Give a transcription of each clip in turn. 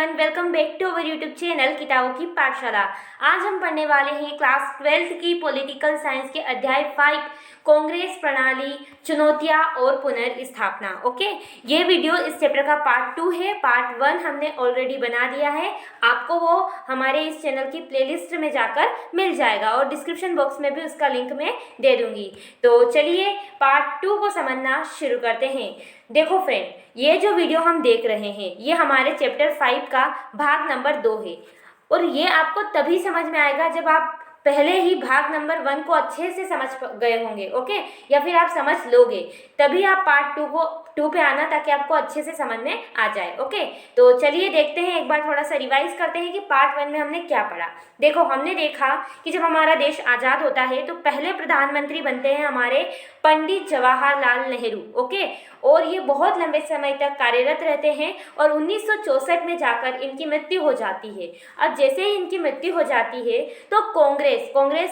Everyone, welcome back to our YouTube channel किताबों की पाठशाला। आज हम पढ़ने वाले हैं क्लास 12th की पॉलिटिकल साइंस के अध्याय 5 कांग्रेस प्रणाली, चुनौतियां और पुनर्स्थापना। ओके, ये वीडियो इस चैप्टर का पार्ट 2 है। पार्ट 1 हमने ऑलरेडी बना दिया है, आपको वो हमारे इस चैनल की प्लेलिस्ट में जाकर मिल जाएगा और डिस्क्रिप्शन बॉक्स में भी उसका लिंक मैं दे दूंगी। तो चलिए पार्ट 2 को समझना शुरू करते हैं। देखो फ्रेंड, ये जो वीडियो हम देख रहे हैं ये हमारे चैप्टर 5 का भाग नंबर 2 है और ये आपको तभी समझ में आएगा जब आप पहले ही भाग नंबर 1 को अच्छे से समझ गए होंगे। ओके, या फिर आप समझ लोगे तभी आप पार्ट 2 पे आना, ताकि आपको अच्छे से समझ में आ जाए। ओके, तो चलिए देखते हैं, एक बार थोड़ा सा रिवाइज करते हैं कि पार्ट 1 में हमने क्या पढ़ा। देखो, हमने देखा कि जब हमारा देश आज़ाद होता है तो पहले प्रधानमंत्री बनते हैं हमारे पंडित जवाहरलाल नेहरू। ओके, और ये बहुत लंबे समय तक कार्यरत रहते हैं और 1964 में जाकर इनकी मृत्यु हो जाती है। अब जैसे ही इनकी मृत्यु हो जाती है तो कांग्रेस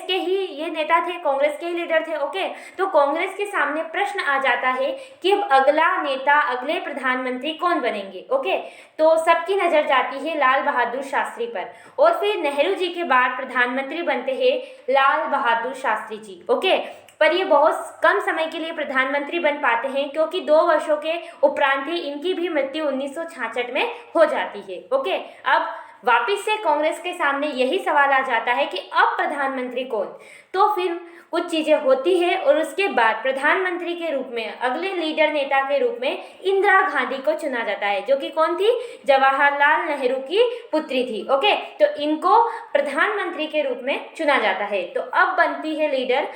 के ही ये नेता थे, कांग्रेस के ही लीडर थे। ओके, तो कांग्रेस के सामने प्रश्न आ जाता है कि अब अगला नेता, अगले प्रधानमंत्री कौन बनेंगे। ओके, तो सबकी नजर जाती है लाल बहादुर शास्त्री पर और फिर नेहरू जी के बाद प्रधानमंत्री बनते हैं लाल बहादुर शास्त्री जी। ओके, पर ये बहुत कम समय के लिए प्रधानमंत्री बन पाते हैं क्योंकि 2 वर्षों के उपरांत ही इनकी भी मृत्यु 1966 में हो जाती है। ओके, अब वापिस से कांग्रेस के सामने यही सवाल आ जाता है कि अब प्रधानमंत्री कौन। तो फिर कुछ चीज़ें होती है और उसके बाद प्रधानमंत्री के रूप में, अगले लीडर नेता के रूप में इंदिरा गांधी को चुना जाता है, जो कि कौन थी? जवाहरलाल नेहरू की पुत्री थी। ओके, तो इनको प्रधानमंत्री के रूप में चुना जाता है। तो अब बनती है लीडर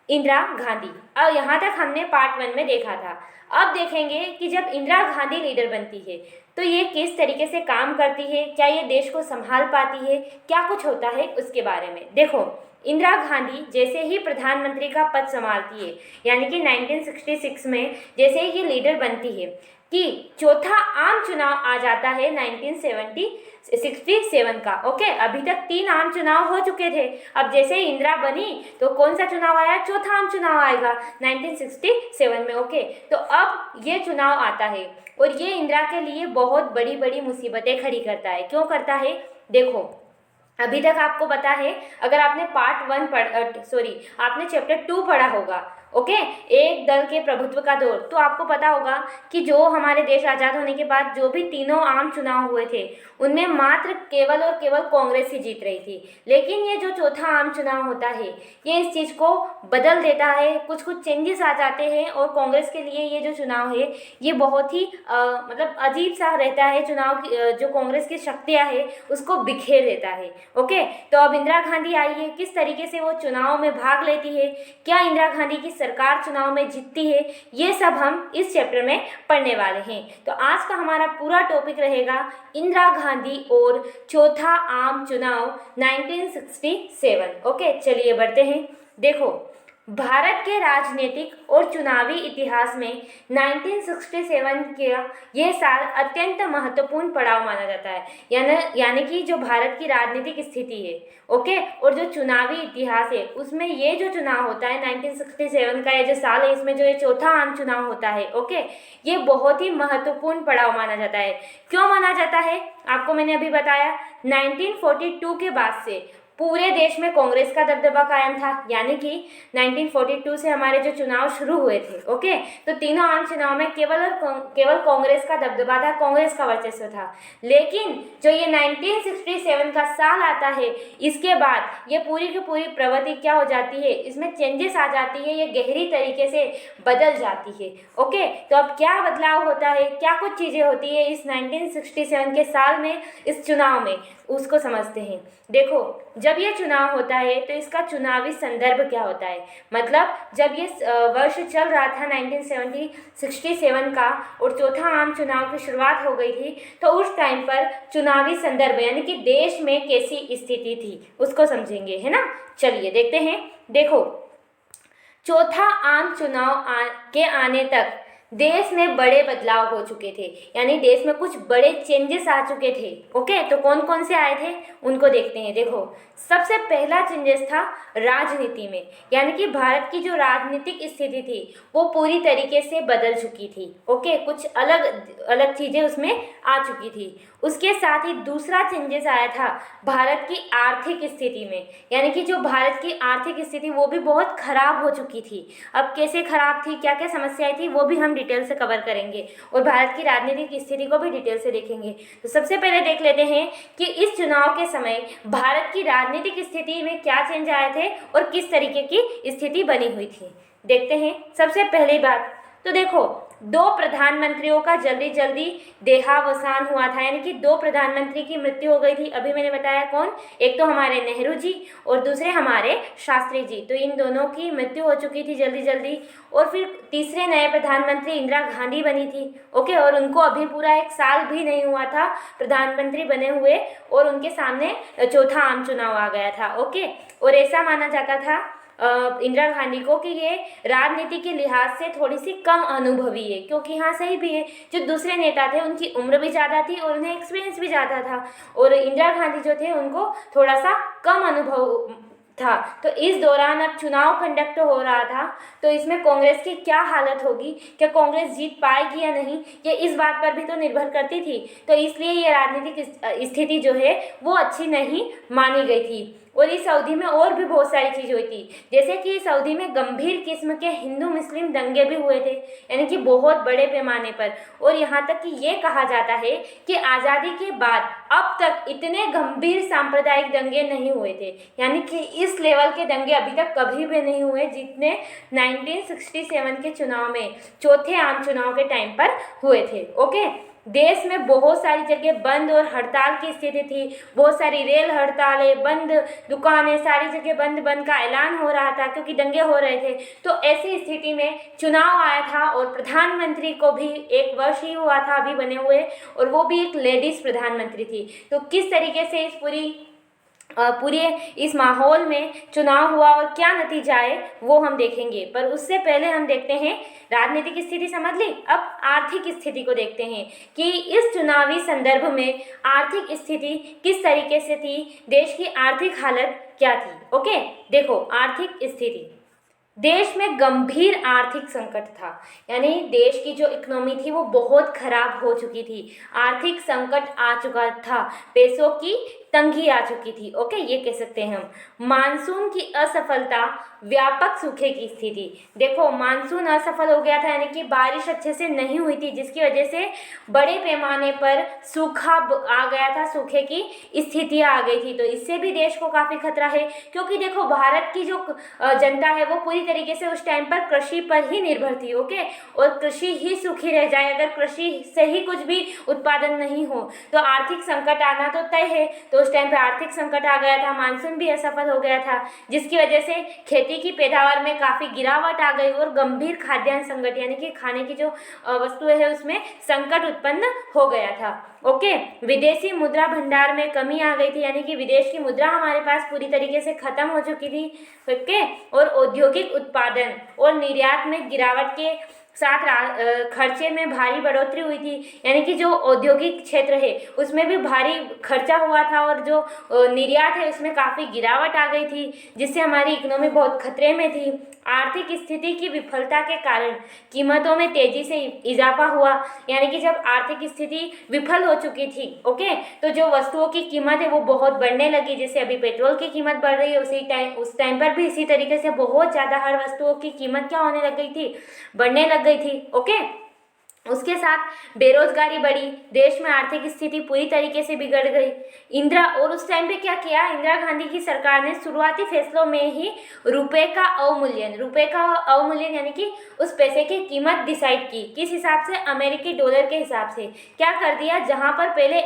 इंदिरा गांधी। अब यहाँ तक हमने पार्ट 1 में देखा था। अब देखेंगे कि जब इंदिरा गांधी लीडर बनती है तो ये किस तरीके से काम करती है, क्या ये देश को संभाल पाती है, क्या कुछ होता है उसके बारे में। देखो, इंदिरा गांधी जैसे ही प्रधानमंत्री का पद संभालती है, यानी कि 1966 में जैसे ही ये लीडर बनती है कि चौथा आम चुनाव आ जाता है 1967 का। ओके, अभी तक 3 आम चुनाव हो चुके थे। अब जैसे ही इंदिरा बनी तो कौन सा चुनाव आया? चौथा आम चुनाव आएगा 1967 में। ओके, तो अब ये चुनाव आता है और ये इंदिरा के लिए बहुत बड़ी बड़ी मुसीबतें खड़ी करता है। क्यों करता है? देखो, अभी तक आपको पता है, अगर आपने आपने चैप्टर 2 पढ़ा होगा, ओके, एक दल के प्रभुत्व का दौर, तो आपको पता होगा कि जो हमारे देश आज़ाद होने के बाद जो भी 3 आम चुनाव हुए थे उनमें मात्र केवल और केवल कांग्रेस ही जीत रही थी। लेकिन ये जो चौथा आम चुनाव होता है ये इस चीज़ को बदल देता है, कुछ चेंजेस आ जाते हैं और कांग्रेस के लिए ये जो चुनाव है ये बहुत ही मतलब अजीब सा रहता है। चुनाव की जो कांग्रेस की शक्तियाँ है उसको बिखेर देता है। ओके, तो अब इंदिरा गांधी आई है, किस तरीके से वो चुनाव में भाग लेती है, क्या इंदिरा गांधी की सरकार चुनाव में जीतती है, ये सब हम इस चैप्टर में पढ़ने वाले हैं। तो आज का हमारा पूरा टॉपिक रहेगा इंदिरा गांधी और चौथा आम चुनाव 1967। ओके, चलिए बढ़ते हैं। देखो, भारत के राजनीतिक और चुनावी इतिहास में 1967 का ये साल अत्यंत महत्वपूर्ण पड़ाव माना जाता है। यानी कि जो भारत की राजनीतिक स्थिति है, ओके, और जो चुनावी इतिहास है उसमें ये जो चुनाव होता है 1967 का ये जो साल है, इसमें जो ये चौथा आम चुनाव होता है, ओके, ये बहुत ही महत्वपूर्ण पड़ाव माना जाता है। क्यों माना जाता है? आपको मैंने अभी बताया, 1942 के बाद से पूरे देश में कांग्रेस का दबदबा कायम था। यानी कि 1942 से हमारे जो चुनाव शुरू हुए थे, ओके, तो 3 आम चुनाव में केवल कांग्रेस का दबदबा था, कांग्रेस का वर्चस्व था। लेकिन जो ये 1967 का साल आता है, इसके बाद ये पूरी की पूरी प्रवृत्ति क्या हो जाती है, इसमें चेंजेस आ जाती है, ये गहरी तरीके से बदल जाती है। ओके, तो अब क्या बदलाव होता है, क्या कुछ चीज़ें होती है इस 1967 के साल में, इस चुनाव में, उसको समझते हैं। देखो, जब ये चुनाव होता है तो इसका चुनावी संदर्भ क्या होता है, मतलब जब ये वर्ष चल रहा था 1967 का और चौथा आम चुनाव की शुरुआत हो गई थी, तो उस टाइम पर चुनावी संदर्भ यानी कि देश में कैसी स्थिति थी उसको समझेंगे, है ना। चलिए देखते हैं। देखो, चौथा आम चुनाव के आने तक देश में बड़े बदलाव हो चुके थे, यानी देश में कुछ बड़े चेंजेस आ चुके थे। ओके, तो कौन कौन से आए थे उनको देखते हैं। देखो, सबसे पहला चेंजेस था राजनीति में, यानी कि भारत की जो राजनीतिक स्थिति थी वो पूरी तरीके से बदल चुकी थी। ओके, कुछ अलग अलग चीज़ें उसमें आ चुकी थी। उसके साथ ही दूसरा चेंजेस आया था भारत की आर्थिक स्थिति में, यानी कि जो भारत की आर्थिक स्थिति वो भी बहुत खराब हो चुकी थी। अब कैसे खराब थी, क्या क्या समस्याएं थी, वो भी हम डिटेल से कवर करेंगे और भारत की राजनीतिक स्थिति को भी डिटेल से देखेंगे। तो सबसे पहले देख लेते हैं कि इस चुनाव के समय भारत की राजनीतिक स्थिति में क्या चेंज आए थे और किस तरीके की स्थिति बनी हुई थी। देखते हैं। सबसे पहली बात तो देखो, दो प्रधानमंत्रियों का जल्दी जल्दी देहावसान हुआ था, यानी कि दो प्रधानमंत्री की मृत्यु हो गई थी। अभी मैंने बताया कौन, एक तो हमारे नेहरू जी और दूसरे हमारे शास्त्री जी। तो इन दोनों की मृत्यु हो चुकी थी जल्दी जल्दी। और फिर तीसरे नए प्रधानमंत्री इंदिरा गांधी बनी थी। ओके, और उनको अभी पूरा 1 साल भी नहीं हुआ था प्रधानमंत्री बने हुए, और उनके सामने चौथा आम चुनाव आ गया था। ओके, और ऐसा माना जाता था इंदिरा गांधी को कि ये राजनीति के लिहाज से थोड़ी सी कम अनुभवी है, क्योंकि हाँ सही भी है, जो दूसरे नेता थे उनकी उम्र भी ज़्यादा थी और उन्हें एक्सपीरियंस भी ज़्यादा था, और इंदिरा गांधी जो थे उनको थोड़ा सा कम अनुभव था। तो इस दौरान अब चुनाव कंडक्ट हो रहा था, तो इसमें कांग्रेस की क्या हालत होगी, क्या कांग्रेस जीत पाएगी या नहीं, ये इस बात पर भी तो निर्भर करती थी। तो इसलिए ये राजनीतिक स्थिति जो है वो अच्छी नहीं मानी गई थी। और इस अवधि में और भी बहुत सारी चीज़ हुई थी, जैसे कि इस अवधि में गंभीर किस्म के हिंदू मुस्लिम दंगे भी हुए थे, यानी कि बहुत बड़े पैमाने पर। और यहाँ तक कि ये कहा जाता है कि आज़ादी के बाद अब तक इतने गंभीर सांप्रदायिक दंगे नहीं हुए थे, यानी कि इस लेवल के दंगे अभी तक कभी भी नहीं हुए जितने 1967 के चुनाव में, चौथे आम चुनाव के टाइम पर हुए थे। ओके, देश में बहुत सारी जगह बंद और हड़ताल की स्थिति थी, बहुत सारी रेल हड़तालें, बंद दुकानें, सारी जगह बंद बंद का ऐलान हो रहा था क्योंकि दंगे हो रहे थे। तो ऐसी स्थिति में चुनाव आया था और प्रधानमंत्री को भी 1 वर्ष ही हुआ था अभी बने हुए, और वो भी एक लेडीज प्रधानमंत्री थी। तो किस तरीके से इस पूरे इस माहौल में चुनाव हुआ और क्या नतीजा आए वो हम देखेंगे, पर उससे पहले हम देखते हैं राजनीतिक स्थिति समझ ली। अब आर्थिक स्थिति को देखते हैं कि इस चुनावी संदर्भ में आर्थिक स्थिति किस तरीके से थी, देश की आर्थिक हालत क्या थी। ओके, देखो आर्थिक स्थिति, देश में गंभीर आर्थिक संकट था, यानी देश की जो इकोनॉमी थी वो बहुत खराब हो चुकी थी, आर्थिक संकट आ चुका था, पैसों की तंगी आ चुकी थी। ओके, ये कह सकते हैं हम। मानसून की असफलता, व्यापक सूखे की स्थिति। देखो, मानसून असफल हो गया था, यानी कि बारिश अच्छे से नहीं हुई थी, जिसकी वजह से बड़े पैमाने पर सूखा आ गया था, सूखे की स्थितियाँ आ गई थी। तो इससे भी देश को काफ़ी खतरा है, क्योंकि देखो भारत की जो जनता है वो पूरी तरीके से उस टाइम पर कृषि पर ही निर्भर थी। ओके, और कृषि ही सूखी रह जाए, अगर कृषि से ही कुछ भी उत्पादन नहीं हो तो आर्थिक संकट आना तो तय है। तो उस टाइम पे आर्थिक संकट आ गया था, मानसून भी असफल हो गया था, जिसकी वजह से खेती की पैदावार में काफ़ी गिरावट आ गई और गंभीर खाद्यान्न संकट, यानी कि खाने की जो वस्तुएं है उसमें संकट उत्पन्न हो गया था। ओके, विदेशी मुद्रा भंडार में कमी आ गई थी, यानी कि विदेश की मुद्रा हमारे पास पूरी तरीके से खत्म हो चुकी थी। ओके, और औद्योगिक उत्पादन और निर्यात में गिरावट के साथ खर्चे में भारी बढ़ोतरी हुई थी, यानी कि जो औद्योगिक क्षेत्र है उसमें भी भारी खर्चा हुआ था, और जो निर्यात है उसमें काफ़ी गिरावट आ गई थी, जिससे हमारी इकोनॉमी बहुत खतरे में थी। आर्थिक स्थिति की विफलता के कारण कीमतों में तेजी से इजाफा हुआ, यानी कि जब आर्थिक स्थिति विफल हो चुकी थी, ओके, तो जो वस्तुओं की कीमत है वो बहुत बढ़ने लगी। जैसे अभी पेट्रोल की कीमत बढ़ रही है, उस टाइम पर भी इसी तरीके से बहुत ज़्यादा हर वस्तुओं की कीमत क्या होने लग गई थी, बढ़ने लग गई थी। ओके, उसके साथ बेरोजगारी बढ़ी, देश में आर्थिक स्थिति पूरी तरीके से बिगड़ गई। और उस टाइम पे क्या किया इंदिरा गांधी की सरकार ने, शुरुआती फैसलों में ही रुपए का अवमूल्यन यानी कि उस पैसे की कीमत डिसाइड की। किस हिसाब से? अमेरिकी डॉलर के हिसाब से। क्या कर दिया, जहां पर पहले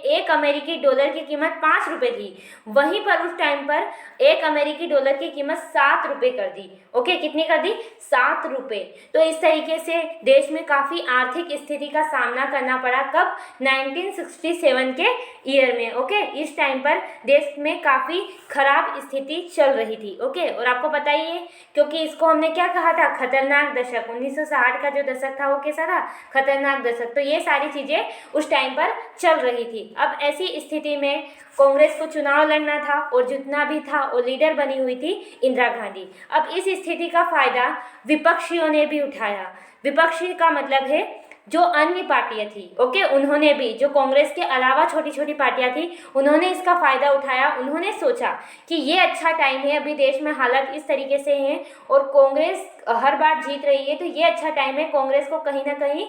एक अमेरिकी डॉलर की कीमत 5 रुपये थी, वहीं पर उस टाइम पर 1 अमेरिकी डॉलर की कीमत 7 रुपये कर दी। ओके, कितनी कर दी? 7 रुपये। तो इस तरीके से देश में काफ़ी आर्थिक स्थिति का सामना करना पड़ा। कब? 1967 के ईयर में। ओके, इस टाइम पर देश में काफ़ी खराब स्थिति चल रही थी। ओके, और आपको पता ही है क्योंकि इसको हमने क्या कहा था, खतरनाक दशक। 1960 का जो दशक था वो कैसा था? खतरनाक दशक। तो ये सारी चीज़ें उस टाइम पर चल रही थी। अब ऐसी स्थिति में कांग्रेस को चुनाव लड़ना था और जितना भी था और लीडर बनी हुई थी इंदिरा गांधी। अब इस स्थिति का फायदा विपक्षियों ने भी उठाया। विपक्षी का मतलब है जो अन्य पार्टियां थी। ओके, उन्होंने भी, जो कांग्रेस के अलावा छोटी छोटी पार्टियां थी, उन्होंने इसका फायदा उठाया। उन्होंने सोचा कि ये अच्छा टाइम है, अभी देश में हालत इस तरीके से हैं और कांग्रेस हर बार जीत रही है, तो ये अच्छा टाइम है कांग्रेस को कहीं ना कहीं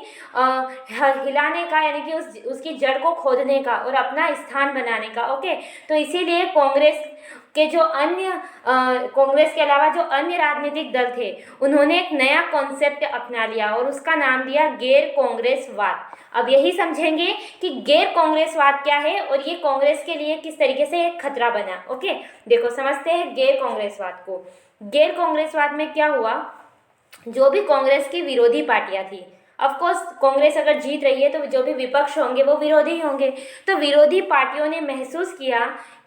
हिलाने का, यानी कि उसकी जड़ को खोदने का और अपना स्थान बनाने का। ओके, तो इसीलिए कांग्रेस के जो अन्य कांग्रेस के अलावा जो अन्य राजनीतिक दल थे, उन्होंने एक नया कॉन्सेप्ट अपना लिया और उसका नाम दिया गैर कांग्रेसवाद। अब यही समझेंगे कि गैर कांग्रेसवाद क्या है और ये कांग्रेस के लिए किस तरीके से एक खतरा बना। ओके, देखो समझते हैं गैर कांग्रेसवाद को। गैर कांग्रेसवाद में क्या हुआ, जो भी कांग्रेस की विरोधी पार्टियां थी, ऑफ कोर्स कांग्रेस अगर जीत रही है तो जो भी विपक्ष होंगे वो विरोधी होंगे, तो विरोधी पार्टियों ने महसूस किया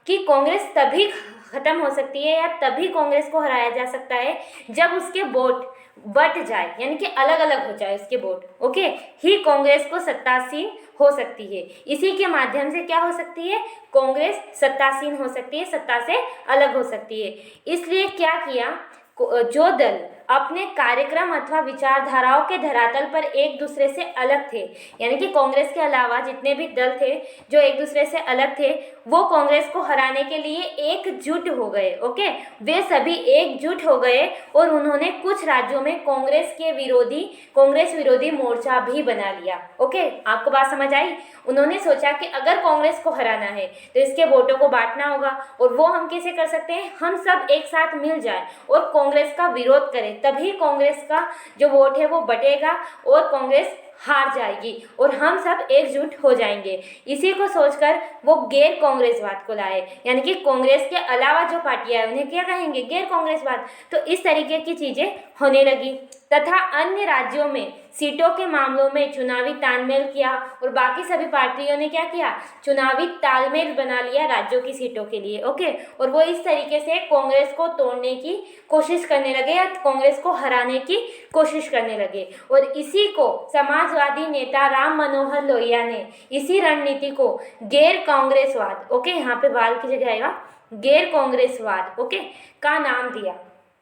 कि कांग्रेस तभी खत्म हो सकती है या तभी कांग्रेस को हराया जा सकता है जब उसके वोट बट जाए, यानी कि अलग अलग हो जाए उसके वोट। ओके, ही कांग्रेस को सत्तासीन हो सकती है। इसी के माध्यम से क्या हो सकती है, कांग्रेस सत्तासीन हो सकती है, सत्ता से अलग हो सकती है। इसलिए क्या किया, जो दल अपने कार्यक्रम अथवा विचारधाराओं के धरातल पर एक दूसरे से अलग थे, यानी कि कांग्रेस के अलावा जितने भी दल थे जो एक दूसरे से अलग थे, वो कांग्रेस को हराने के लिए एकजुट हो गए। ओके, वे सभी एकजुट हो गए और उन्होंने कुछ राज्यों में कांग्रेस विरोधी मोर्चा भी बना लिया। ओके, आपको बात समझ आई? उन्होंने सोचा कि अगर कांग्रेस को हराना है तो इसके वोटों को बांटना होगा, और वो हम कैसे कर सकते हैं, हम सब एक साथ मिल जाए और कांग्रेस का विरोध करें, तभी कांग्रेस का जो वोट है वो बटेगा और कांग्रेस हार जाएगी और हम सब एकजुट हो जाएंगे। इसी को सोचकर वो गैर कांग्रेसवाद को लाए, यानी कि कांग्रेस के अलावा जो पार्टियां हैं उन्हें क्या कहेंगे, गैर कांग्रेसवाद। तो इस तरीके की चीजें होने लगी तथा अन्य राज्यों में सीटों के मामलों में चुनावी तालमेल किया और बाकी सभी पार्टियों ने क्या किया, चुनावी तालमेल बना लिया राज्यों की सीटों के लिए। ओके, और वो इस तरीके से कांग्रेस को तोड़ने की कोशिश करने लगे या कांग्रेस को हराने की कोशिश करने लगे। और इसी को समाजवादी नेता राम मनोहर लोहिया ने इसी रणनीति को गैर कांग्रेसवाद, ओके यहाँ पे वाल की जगह आएगा गैर कांग्रेसवाद, ओके का नाम दिया।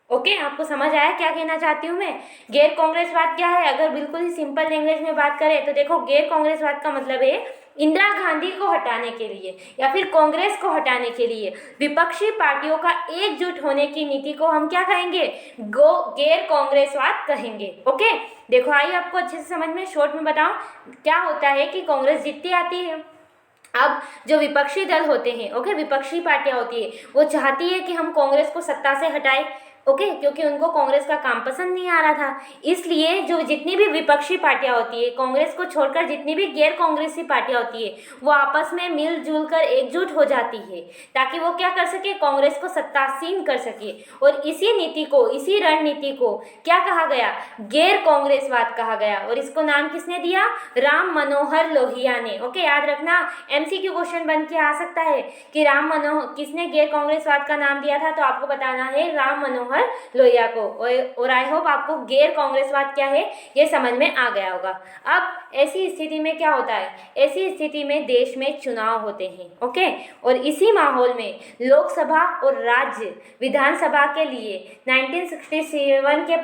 ओके, आपको समझ आया क्या कहना चाहती हूँ मैं? गैर कांग्रेसवाद क्या है, अगर बिल्कुल ही सिंपल लैंग्वेज में बात करें तो देखो, गैर कांग्रेसवाद का मतलब है इंदिरा गांधी को हटाने के लिए या फिर कांग्रेस को हटाने के लिए विपक्षी पार्टियों का एकजुट होने की नीति को हम क्या कहेंगे, गैर कांग्रेसवाद कहेंगे। ओके, देखो आइए आपको अच्छे से समझ में, शॉर्ट में बताऊं क्या होता है कि कांग्रेस जीतती आती है। अब जो विपक्षी दल होते हैं, ओके विपक्षी पार्टियां होती है, वो चाहती है कि हम कांग्रेस को सत्ता से हटाएं। ओके, क्योंकि उनको कांग्रेस का काम पसंद नहीं आ रहा था, इसलिए जो जितनी भी विपक्षी पार्टियां होती है, कांग्रेस को छोड़कर जितनी भी गैर कांग्रेसी पार्टियां होती है, वो आपस में मिलजुल कर एकजुट हो जाती है ताकि वो क्या कर सके, कांग्रेस को सत्तासीन कर सके। और इसी नीति को, इसी रणनीति को क्या कहा गया, गैर कांग्रेसवाद कहा गया। और इसको नाम किसने दिया, राम मनोहर लोहिया ने। ओके, याद रखना, MCQ क्वेश्चन बन के आ सकता है कि किसने गैर कांग्रेसवाद का नाम दिया था, तो आपको बताना है राम मनोहर लोहिया को। और आई होप आपको गैर कांग्रेसवाद क्या है ये समझ में आ गया होगा। अब ऐसी स्थिति में क्या होता है, ऐसी स्थिति में देश में चुनाव होते हैं। ओके, और इसी माहौल में लोकसभा और राज्य विधानसभा के लिए 1967 के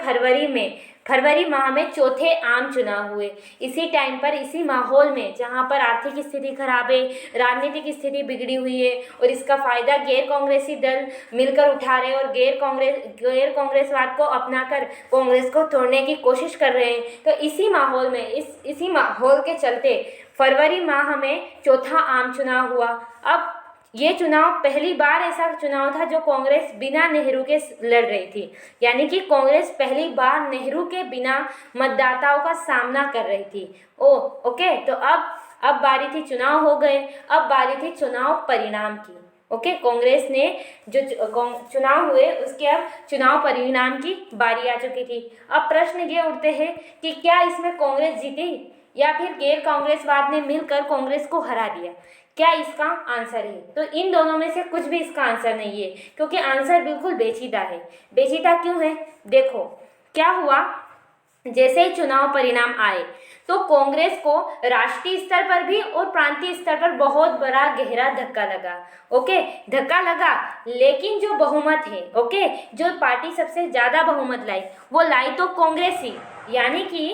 फरवरी माह में चौथे आम चुनाव हुए। इसी टाइम पर, इसी माहौल में जहां पर आर्थिक स्थिति खराब है, राजनीतिक स्थिति बिगड़ी हुई है और इसका फायदा गैर कांग्रेसी दल मिलकर उठा रहे हैं और गैर कांग्रेसवाद को अपनाकर कांग्रेस को तोड़ने की कोशिश कर रहे हैं। तो इसी माहौल में, इसी माहौल के चलते फरवरी माह में चौथा आम चुनाव हुआ। अब ये चुनाव पहली बार ऐसा चुनाव था जो कांग्रेस बिना नेहरू के लड़ रही थी, यानी कि कांग्रेस पहली बार नेहरू के बिना मतदाताओं का सामना कर रही थी। ओके, तो अब बारी थी, चुनाव हो गए, अब बारी थी चुनाव परिणाम की। ओके, कांग्रेस ने जो चुनाव हुए उसके अब चुनाव परिणाम की बारी आ चुकी थी। अब प्रश्न ये उठते हैं कि क्या इसमें कांग्रेस जीती या फिर गैर कांग्रेसवाद ने मिलकर कांग्रेस को हरा दिया? क्या इसका आंसर है? तो इन दोनों में से कुछ भी इसका आंसर नहीं है, क्योंकि आंसर बिल्कुल पेचीदा है। पेचीदा क्यों है? देखो क्या हुआ, जैसे ही चुनाव परिणाम आए तो कांग्रेस को राष्ट्रीय स्तर पर भी और प्रांतीय स्तर पर बहुत बड़ा गहरा धक्का लगा। ओके, धक्का लगा, लेकिन जो बहुमत है, ओके, जो पार्टी सबसे ज्यादा बहुमत लाई वो लाई तो कांग्रेस ही, यानी कि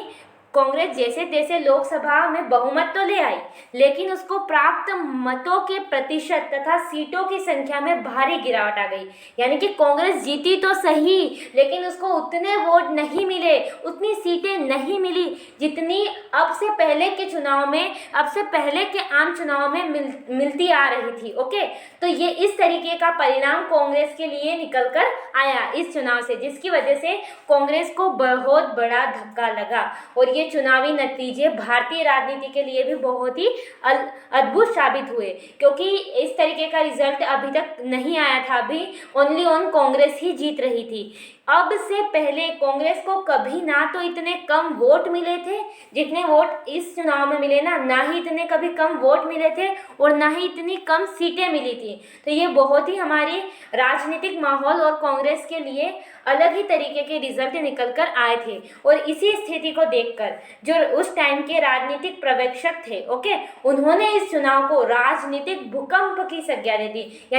कांग्रेस जैसे तैसे लोकसभा में बहुमत तो ले आई, लेकिन उसको प्राप्त मतों के प्रतिशत तथा सीटों की संख्या में भारी गिरावट आ गई। यानी कि कांग्रेस जीती तो सही, लेकिन उसको उतने वोट नहीं मिले, उतनी सीटें नहीं मिली जितनी अब से पहले के चुनाव में, अब से पहले के आम चुनाव में मिलती आ रही थी। ओके, तो ये इस तरीके का परिणाम कांग्रेस के लिए निकल कर आया इस चुनाव से, जिसकी वजह से कांग्रेस को बहुत बड़ा धक्का लगा। और ये चुनावी नतीजे भारतीय राजनीति के लिए भी बहुत ही अद्भुत साबित हुए, क्योंकि इस तरीके का रिजल्ट अभी तक नहीं आया था। अभी ओनली ऑन कांग्रेस ही जीत रही थी। अब से पहले कांग्रेस को कभी ना तो इतने कम वोट मिले थे जितने वोट इस चुनाव में मिले ना ही इतने कभी कम वोट मिले थे और ना ही इतनी कम सीटें मिली थी। तो ये बहुत ही हमारे राजनीतिक माहौल और कांग्रेस के लिए अलग ही तरीके के रिजल्ट निकल कर आए थे। और इसी स्थिति को देखकर जो उस टाइम के राजनीतिक पर्यवेक्षक थे, ओके, उन्होंने इस चुनाव को राजनीतिक भूकंप की संज्ञा दे दी।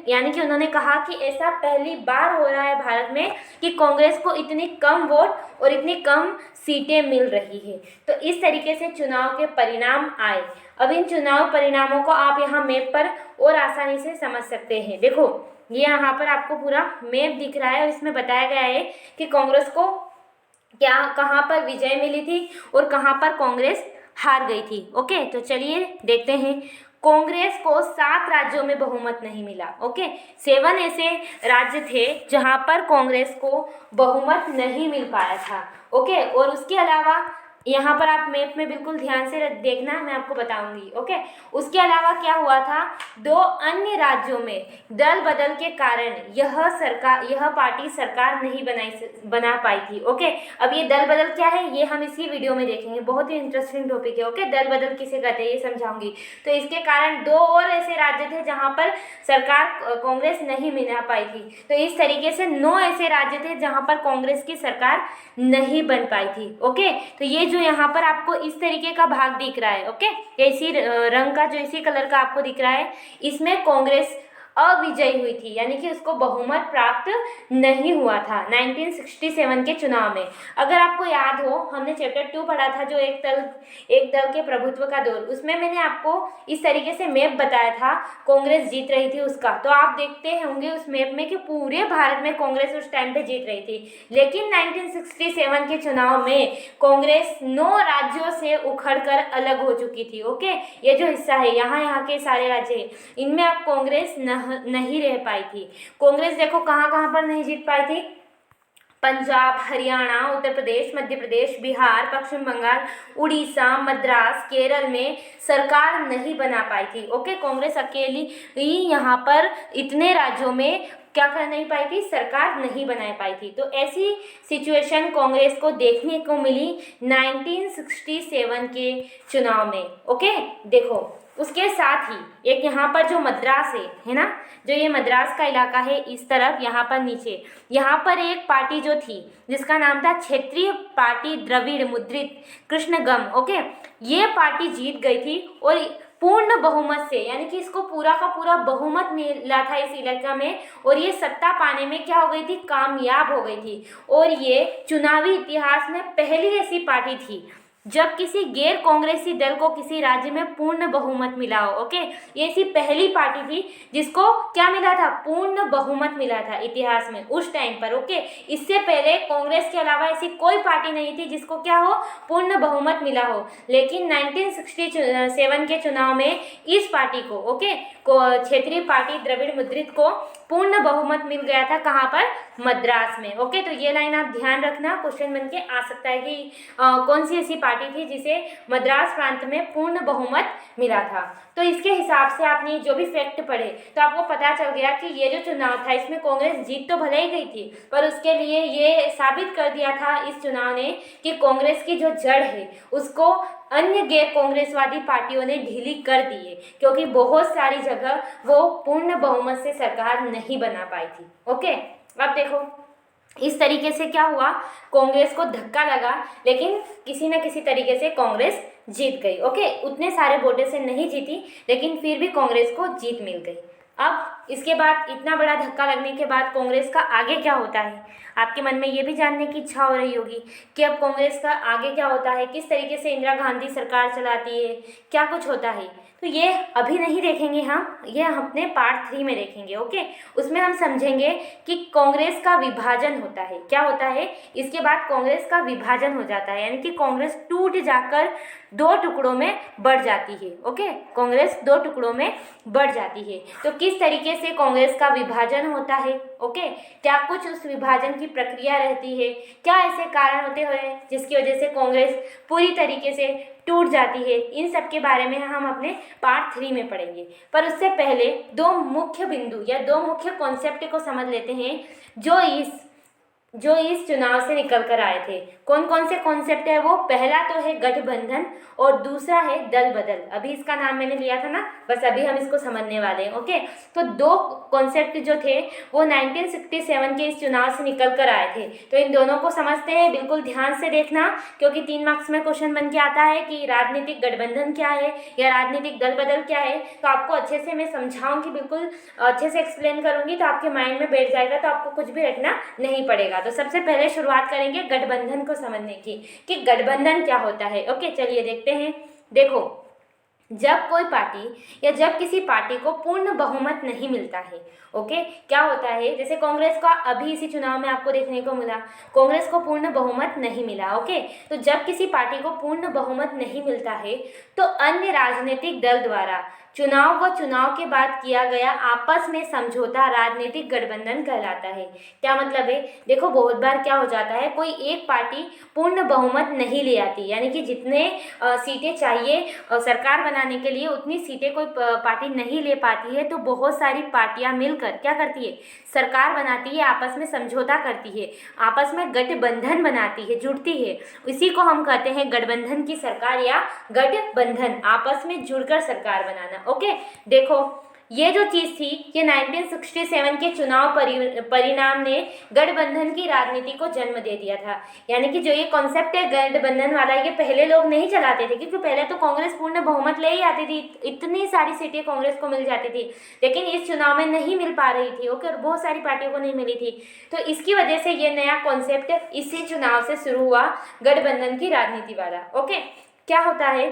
यानी कि उन्होंने कहा कि ऐसा पहली बार हो रहा है भारत में कि कांग्रेस को इतनी कम वोट और इतनी कम सीटें मिल रही है। तो इस तरीके से चुनाव के परिणाम आए। अब इन चुनाव परिणामों को आप यहाँ मैप पर और आसानी से समझ सकते हैं। देखो ये यहाँ पर आपको पूरा मैप दिख रहा है और इसमें बताया गया है कि कांग्रेस को क्या कहाँ पर विजय मिली थी और कहाँ पर कांग्रेस हार गई थी। ओके, तो चलिए देखते हैं। कांग्रेस को 7 राज्यों में बहुमत नहीं मिला। ओके, 7 ऐसे राज्य थे जहां पर कांग्रेस को बहुमत नहीं मिल पाया था। ओके, और उसके अलावा यहाँ पर आप मैप में बिल्कुल ध्यान से देखना, मैं आपको बताऊंगी। ओके, उसके अलावा क्या हुआ था, 2 अन्य राज्यों में दल बदल के कारण यह पार्टी सरकार नहीं बना पाई थी। ओके, अब ये दल बदल क्या है ये हम इसी वीडियो में देखेंगे, बहुत ही इंटरेस्टिंग टॉपिक है। ओके, दल बदल किसे कहते हैं ये समझाऊंगी। तो इसके कारण 2 और ऐसे राज्य थे जहाँ पर सरकार कांग्रेस नहीं बना पाई थी। तो इस तरीके से 9 ऐसे राज्य थे जहाँ पर कांग्रेस की सरकार नहीं बन पाई थी। ओके, तो ये जो यहाँ पर आपको इस तरीके का भाग दिख रहा है, ओके, इसी रंग का, जो इसी कलर का आपको दिख रहा है, इसमें कांग्रेस अविजयी हुई थी, यानी कि उसको बहुमत प्राप्त नहीं हुआ था 1967 के चुनाव में। अगर आपको याद हो, हमने चैप्टर 2 पढ़ा था जो एक दल के प्रभुत्व का दौर, उसमें मैंने आपको इस तरीके से मैप बताया था, कांग्रेस जीत रही थी उसका। तो आप देखते होंगे उस मैप में कि पूरे भारत में कांग्रेस उस टाइम पे जीत रही थी। लेकिन 1967 के चुनाव में कांग्रेस 9 राज्यों से उखड़कर अलग हो चुकी थी। ओके, ये जो हिस्सा है यहाँ के सारे राज्य है, इनमें अब कांग्रेस नहीं रह पाई थी। कांग्रेस देखो कहाँ कहाँ पर नहीं जीत पाई थी, पंजाब, हरियाणा, उत्तर प्रदेश, मध्य प्रदेश, बिहार, पश्चिम बंगाल, उड़ीसा, मद्रास, केरल में सरकार नहीं बना पाई थी। ओके, कांग्रेस अकेली ही यहाँ पर इतने राज्यों में क्या कर नहीं पाई थी, सरकार नहीं बना पाई थी। तो ऐसी सिचुएशन कांग्रेस को देखने को मिली 1967 के चुनाव में। ओके, देखो उसके साथ ही एक यहाँ पर जो मद्रास है ना, जो ये मद्रास का इलाका है इस तरफ, यहाँ पर नीचे, यहाँ पर एक पार्टी जो थी जिसका नाम था क्षेत्रीय पार्टी द्रविड़ मुद्रित कृष्णगम। ओके, ये पार्टी जीत गई थी और पूर्ण बहुमत से, यानी कि इसको पूरा का पूरा बहुमत मिला था इस इलाका में, और ये सत्ता पाने में क्या हो गई थी, कामयाब हो गई थी। और ये चुनावी इतिहास में पहली ऐसी पार्टी थी जब किसी गैर कांग्रेसी दल को किसी राज्य में पूर्ण बहुमत मिला हो। ओके, ये ऐसी पहली पार्टी थी जिसको क्या मिला था, पूर्ण बहुमत मिला था इतिहास में उस टाइम पर। ओके, इससे पहले कांग्रेस के अलावा ऐसी कोई पार्टी नहीं थी जिसको क्या हो, पूर्ण बहुमत मिला हो। लेकिन 1967 के चुनाव में इस पार्टी को, ओके, क्षेत्रीय पार्टी द्रविड़ मुद्रित को पूर्ण बहुमत मिल गया था। कहाँ पर, मद्रास में। ओके, तो ये लाइन आप ध्यान रखना, क्वेश्चन बन के आ सकता है कि कौन सी ऐसी पार्टी थी जिसे मद्रास प्रांत में पूर्ण बहुमत मिला था। तो इसके हिसाब से आपने जो भी फैक्ट पढ़े तो आपको पता चल गया कि ये जो चुनाव था इसमें कांग्रेस जीत तो भले ही गई थी, पर उसके लिए ये साबित कर दिया था इस चुनाव ने कि कांग्रेस की जो जड़ है उसको अन्य गैर कांग्रेसवादी पार्टियों ने ढीली कर दी है, क्योंकि बहुत सारी जगह वो पूर्ण बहुमत से सरकार नहीं बना पाई थी। ओके, अब देखो इस तरीके से क्या हुआ, कांग्रेस को धक्का लगा, लेकिन किसी न किसी तरीके से कांग्रेस जीत गई। ओके, उतने सारे वोटों से नहीं जीती, लेकिन फिर भी कांग्रेस को जीत मिल गई। अब इसके बाद इतना बड़ा धक्का लगने के बाद कांग्रेस का आगे क्या होता है, आपके मन में ये भी जानने की इच्छा हो रही होगी कि अब कांग्रेस का आगे क्या होता है, किस तरीके से इंदिरा गांधी सरकार चलाती है, क्या कुछ होता है। तो ये अभी नहीं देखेंगे हम, ये हम अपने पार्ट 3 में देखेंगे। ओके, उसमें हम समझेंगे कि कांग्रेस का विभाजन होता है, क्या होता है। इसके बाद कांग्रेस का विभाजन हो जाता है, यानी कि कांग्रेस टूट जाकर 2 टुकड़ों में बढ़ जाती है। ओके, कांग्रेस 2 टुकड़ों में बढ़ जाती है। तो किस तरीके से कांग्रेस का विभाजन होता है, ओके, क्या कुछ उस विभाजन की प्रक्रिया रहती है, क्या ऐसे कारण होते हुए जिसकी वजह से कांग्रेस पूरी तरीके से टूट जाती है, इन सब के बारे में हम अपने पार्ट 3 में पढ़ेंगे। पर उससे पहले 2 मुख्य बिंदु या 2 मुख्य कॉन्सेप्ट को समझ लेते हैं जो इस चुनाव से निकल कर आए थे। कौन कौन से कॉन्सेप्ट है वो, पहला तो है गठबंधन और दूसरा है दल बदल। अभी इसका नाम मैंने लिया था ना, बस अभी हम इसको समझने वाले हैं। ओके, तो 2 कॉन्सेप्ट जो थे वो 1967 के इस चुनाव से निकल कर आए थे। तो इन दोनों को समझते हैं, बिल्कुल ध्यान से देखना, क्योंकि 3 मार्क्स में क्वेश्चन बन के आता है कि राजनीतिक गठबंधन क्या है या राजनीतिक दल बदल क्या है। तो आपको अच्छे से मैं समझाऊंगी, बिल्कुल अच्छे से एक्सप्लेन करूंगी, तो आपके माइंड में बैठ जाएगा, तो आपको कुछ भी रखना नहीं पड़ेगा। तो सबसे पहले शुरुआत करेंगे गठबंधन को समझने की कि गठबंधन क्या होता है। ओके, चलिए देखते हैं। देखो, जब कोई पार्टी या जब किसी पार्टी को पूर्ण बहुमत नहीं मिलता है, ओके, क्या होता है, जैसे कांग्रेस का अभी इसी चुनाव में आपको देखने को मिला, कांग्रेस को पूर्ण बहुमत नहीं मिला। ओके, तो जब किसी पार्टी को पूर्ण बहुमत नहीं मिलता है तो अन्य राजनीतिक दल द्वारा चुनाव व चुनाव के बाद किया गया आपस में समझौता राजनीतिक गठबंधन कहलाता है। क्या मतलब है, देखो बहुत बार क्या हो जाता है, कोई एक पार्टी पूर्ण बहुमत नहीं ले आती, यानी कि जितने सीटें चाहिए सरकार बनाने के लिए उतनी सीटें कोई पार्टी नहीं ले पाती है, तो बहुत सारी पार्टियां मिलकर क्या करती है, सरकार बनाती है, आपस में समझौता करती है, आपस में गठबंधन बनाती है, जुड़ती है। इसी को हम कहते हैं गठबंधन की सरकार या गठबंधन, आपस में जुड़कर सरकार बनाना। ओके, देखो ये जो चीज़ थी ये 1967 के चुनाव परिणाम ने गठबंधन की राजनीति को जन्म दे दिया था। यानी कि जो ये कॉन्सेप्ट है गठबंधन वाला, ये पहले लोग नहीं चलाते थे, क्योंकि पहले तो कांग्रेस पूर्ण बहुमत ले ही आती थी, इतनी सारी सीटें कांग्रेस को मिल जाती थी, लेकिन इस चुनाव में नहीं मिल पा रही थी। ओके, और बहुत सारी पार्टियों को नहीं मिली थी, तो इसकी वजह से ये नया कॉन्सेप्ट इसी चुनाव से शुरू हुआ, गठबंधन की राजनीति वाला। ओके, क्या होता है,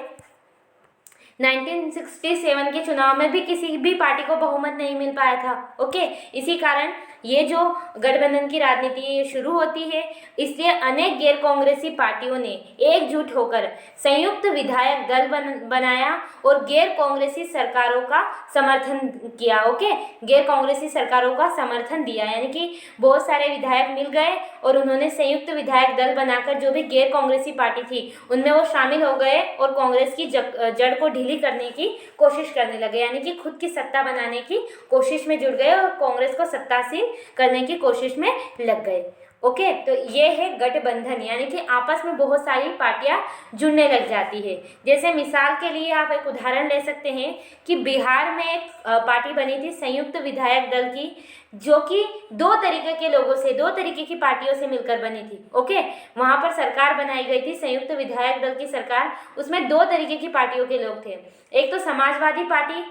1967 के चुनाव में भी किसी भी पार्टी को बहुमत नहीं मिल पाया था। ओके, इसी कारण ये जो गठबंधन की राजनीति शुरू होती है, इसलिए अनेक गैर कांग्रेसी पार्टियों ने एकजुट होकर संयुक्त विधायक दल बनाया और गैर कांग्रेसी सरकारों का समर्थन किया। ओके, गैर कांग्रेसी सरकारों का समर्थन दिया, यानी कि बहुत सारे विधायक मिल गए और उन्होंने संयुक्त विधायक दल बनाकर जो भी गैर कांग्रेसी पार्टी थी उनमें वो शामिल हो गए और कांग्रेस की जड़ को ढीली करने की कोशिश करने लगे, यानी कि खुद की सत्ता बनाने की कोशिश में जुड़ गए और कांग्रेस को सत्तासीन करने की कोशिश में लग गए। ओके, तो ये है गठबंधन, यानी कि आपस में बहुत सारी पार्टियां जुड़ने लग जाती है। जैसे मिसाल के लिए आप एक उदाहरण ले सकते हैं कि बिहार में एक पार्टी बनी थी संयुक्त विधायक दल की, जो कि 2 तरीके के लोगों से, 2 तरीके की पार्टियों से मिलकर बनी थी। ओके, वहां पर सरकार बनाई गई थी, संयुक्त विधायक दल की सरकार, उसमें 2 तरीके की पार्टियों के लोग थे। एक तो समाजवादी पार्टी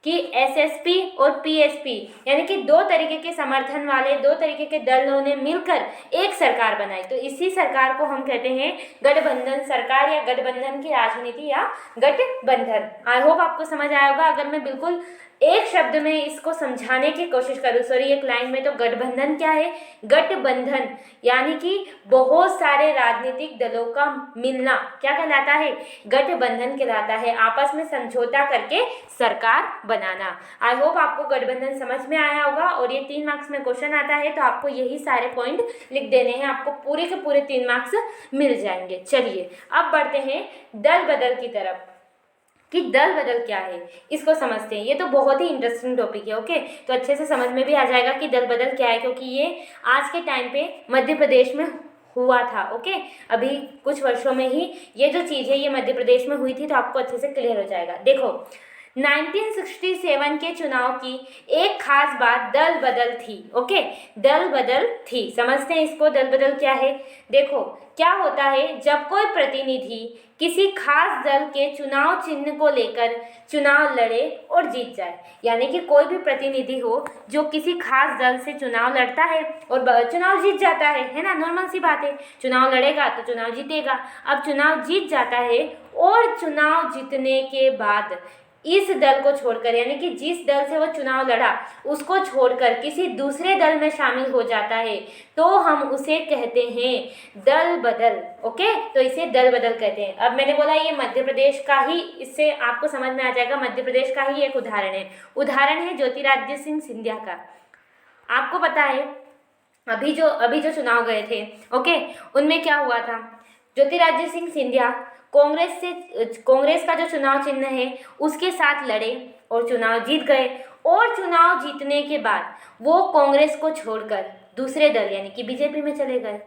कि एसएसपी और पीएसपी, यानी कि 2 तरीके के समर्थन वाले 2 तरीके के दलों ने मिलकर एक सरकार बनाई, तो इसी सरकार को हम कहते हैं गठबंधन सरकार या गठबंधन की राजनीति या गठबंधन। आई होप आपको समझ आया होगा। अगर मैं बिल्कुल एक शब्द में इसको समझाने की कोशिश करूँ, सॉरी एक लाइन में, तो गठबंधन क्या है? गठबंधन यानी कि बहुत सारे राजनीतिक दलों का मिलना क्या कहलाता है? गठबंधन कहलाता है। आपस में समझौता करके सरकार बनाना। आई होप आपको गठबंधन समझ में आया होगा। और ये 3 मार्क्स में क्वेश्चन आता है तो आपको यही सारे पॉइंट लिख देने हैं, आपको पूरे के पूरे 3 मार्क्स मिल जाएंगे। चलिए अब बढ़ते हैं दल बदल की तरफ कि दल बदल क्या है, इसको समझते हैं। ये तो बहुत ही इंटरेस्टिंग टॉपिक है। ओके, तो अच्छे से समझ में भी आ जाएगा कि दल बदल क्या है, क्योंकि ये आज के टाइम पे मध्य प्रदेश में हुआ था। ओके, अभी कुछ वर्षों में ही ये जो चीज़ है ये मध्य प्रदेश में हुई थी, तो आपको अच्छे से क्लियर हो जाएगा। देखो 1967 के चुनाव की एक खास बात दल बदल थी। ओके, दल बदल थी, समझते हैं इसको। दल बदल क्या है? देखो क्या होता है, जब कोई प्रतिनिधि किसी खास दल के चुनाव चिन्ह को लेकर चुनाव लड़े और जीत जाए, यानी कि कोई भी प्रतिनिधि हो जो किसी खास दल से चुनाव लड़ता है और चुनाव जीत जाता है ना, नॉर्मल सी बात है। चुनाव लड़ेगा तो चुनाव जीतेगा। अब चुनाव जीत जाता है और चुनाव जीतने के बाद इस दल को छोड़कर, यानी कि जिस दल से वो चुनाव लड़ा उसको छोड़कर किसी दूसरे दल में शामिल हो जाता है, तो हम उसे कहते हैं दल बदल। ओके, तो इसे दल बदल कहते हैं। अब मैंने बोला ये मध्य प्रदेश का ही, इससे आपको समझ में आ जाएगा, मध्य प्रदेश का ही एक उदाहरण है। उदाहरण है ज्योतिरादित्य सिंह सिंधिया का। आपको पता है अभी जो चुनाव गए थे, ओके, उनमें क्या हुआ था? ज्योतिरादित्य सिंह सिंधिया कांग्रेस का जो चुनाव चिन्ह है उसके साथ लड़े और चुनाव जीत गए। और चुनाव जीतने के बाद वो कांग्रेस को छोड़कर दूसरे दल यानी कि बीजेपी में चले गए।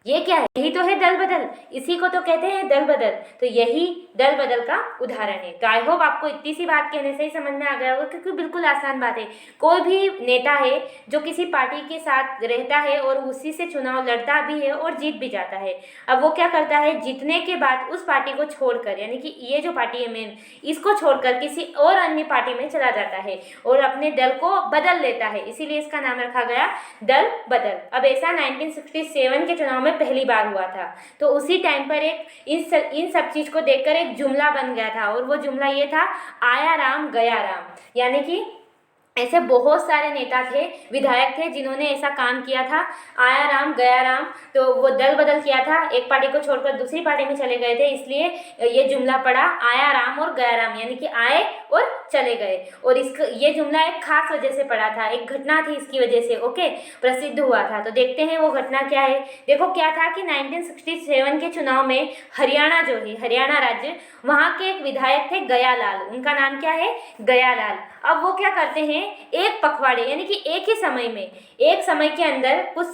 ये क्या है? यही तो है दल बदल, इसी को तो कहते हैं दल बदल। तो यही दल बदल का उदाहरण है। तो आई होप आपको इतनी सी बात कहने से ही समझ में आ गया होगा, क्योंकि बिल्कुल आसान बात है। कोई भी नेता है जो किसी पार्टी के साथ रहता है और उसी से चुनाव लड़ता भी है और जीत भी जाता है। अब वो क्या करता है, जीतने के बाद उस पार्टी को छोड़कर, यानी कि ये जो पार्टी है मेन, इसको छोड़कर किसी और अन्य पार्टी में चला जाता है और अपने दल को बदल लेता है, इसीलिए इसका नाम रखा गया दल बदल। अब ऐसा 1967 के चुनाव में पहली बार हुआ था। तो उसी टाइम पर एक इन सब चीज को देखकर एक जुमला बन गया था, और वो जुमला ये था, आया राम गया राम। यानी कि ऐसे बहुत सारे नेता थे, विधायक थे, जिन्होंने ऐसा काम किया था, आया राम गया राम। तो वो दल बदल किया था, एक पार्टी को छोड़कर दूसरी पार्टी में चले गए थे, इसलिए ये जुमला पड़ा आया राम और गया राम, यानी कि आए और चले गए। और ये जुमला एक खास वजह से पड़ा था, एक घटना थी इसकी वजह से, ओके, प्रसिद्ध हुआ था। तो देखते हैं वो घटना क्या है। देखो क्या था कि 1967 के चुनाव में हरियाणा जो है, हरियाणा राज्य, वहाँ के एक विधायक थे गयालाल। उनका नाम क्या है? गयालाल। अब वो क्या करते हैं, एक पखवाड़े यानी कि एक ही समय में, एक समय के अंदर, कुछ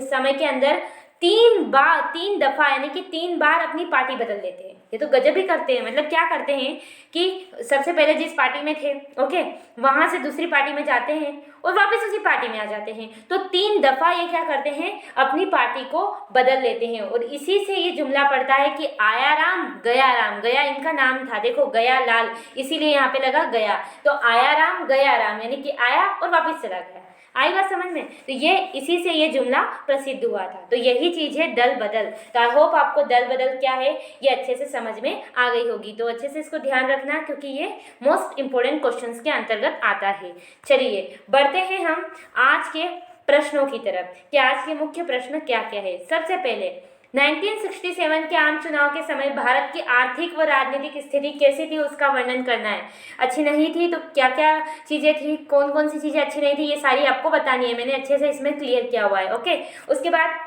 समय के अंदर 3 दफा यानी कि 3 बार अपनी पार्टी बदल लेते हैं। ये तो गजब ही करते हैं। मतलब क्या करते हैं कि सबसे पहले जिस पार्टी में थे, ओके, वहां से दूसरी पार्टी में जाते हैं और वापस उसी पार्टी में आ जाते हैं। तो 3 दफा ये क्या करते हैं, अपनी पार्टी को बदल लेते हैं। और इसी से ये जुमला पड़ता है कि आया राम गया राम। गया इनका नाम था, देखो गया लाल, इसीलिए यहाँ पे लगा गया। तो आया राम गया राम, यानी कि आया और वापस चला गया। आई बात समझ में? तो ये इसी से ये जुमला प्रसिद्ध हुआ था। तो यही चीज है दल बदल। तो आई होप आपको दल बदल क्या है ये अच्छे से समझ में आ गई होगी। तो अच्छे से इसको ध्यान रखना, क्योंकि ये मोस्ट इंपोर्टेंट क्वेश्चंस के अंतर्गत आता है। चलिए बढ़ते हैं हम आज के प्रश्नों की तरफ कि आज के मुख्य प्रश्न क्या क्या है। सबसे पहले 1967 के आम चुनाव के समय भारत की आर्थिक व राजनीतिक स्थिति कैसी थी उसका वर्णन करना है। अच्छी नहीं थी तो क्या क्या चीज़ें थी, कौन कौन सी चीज़ें अच्छी नहीं थी, ये सारी आपको बतानी है। मैंने अच्छे से इसमें क्लियर किया हुआ है। ओके, उसके बाद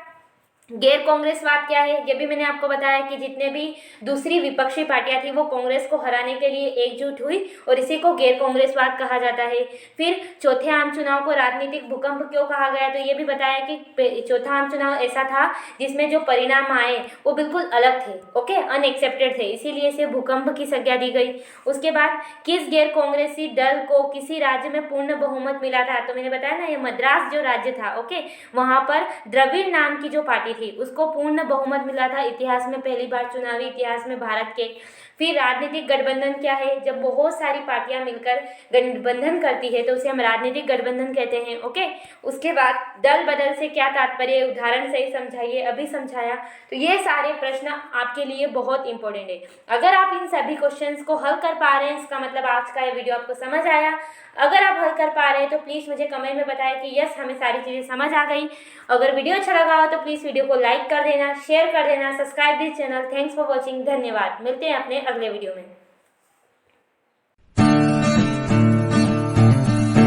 गैर कांग्रेसवाद क्या है, ये भी मैंने आपको बताया कि जितने भी दूसरी विपक्षी पार्टियां थी वो कांग्रेस को हराने के लिए एकजुट हुई और इसी को गैर कांग्रेसवाद कहा जाता है। फिर चौथे आम चुनाव को राजनीतिक भूकंप क्यों कहा गया, तो ये भी बताया कि चौथा आम चुनाव ऐसा था जिसमें जो परिणाम आए वो बिल्कुल अलग थे, ओके, अनएक्सेप्टेड थे, इसीलिए इसे भूकंप की संज्ञा दी गई। उसके बाद किस गैर कांग्रेसी दल को किसी राज्य में पूर्ण बहुमत मिला था, तो मैंने बताया ना, ये मद्रास जो राज्य था, ओके, वहाँ पर द्रविड़ नाम की जो पार्टी पार्टी थी उसको पूर्ण बहुमत मिला था इतिहास में, पहली बार चुनावी इतिहास में भारत के। फिर राजनीतिक गठबंधन क्या है, जब बहुत सारी पार्टियां मिलकर गठबंधन करती है तो उसे हम राजनीतिक गठबंधन कहते हैं। ओके, उसके बाद दल बदल से क्या तात्पर्य, उदाहरण से ही समझाइए, अभी समझाया। तो ये सारे प्रश्न आपके लिए बहुत इंपॉर्टेंट है। अगर आप इन सभी क्वेश्चंस को हल कर पा रहे हैं, इसका मतलब आज का ये वीडियो आपको समझ आया। अगर आप हल कर पा रहे हैं तो प्लीज़ मुझे कमेंट में बताएं कि यस, हमें सारी चीज़ें समझ आ गई। अगर वीडियो अच्छा लगा हो तो प्लीज़ वीडियो को लाइक कर देना, शेयर कर देना, subscribe this channel. Thanks for watching, धन्यवाद। मिलते हैं अपने अगले वीडियो में।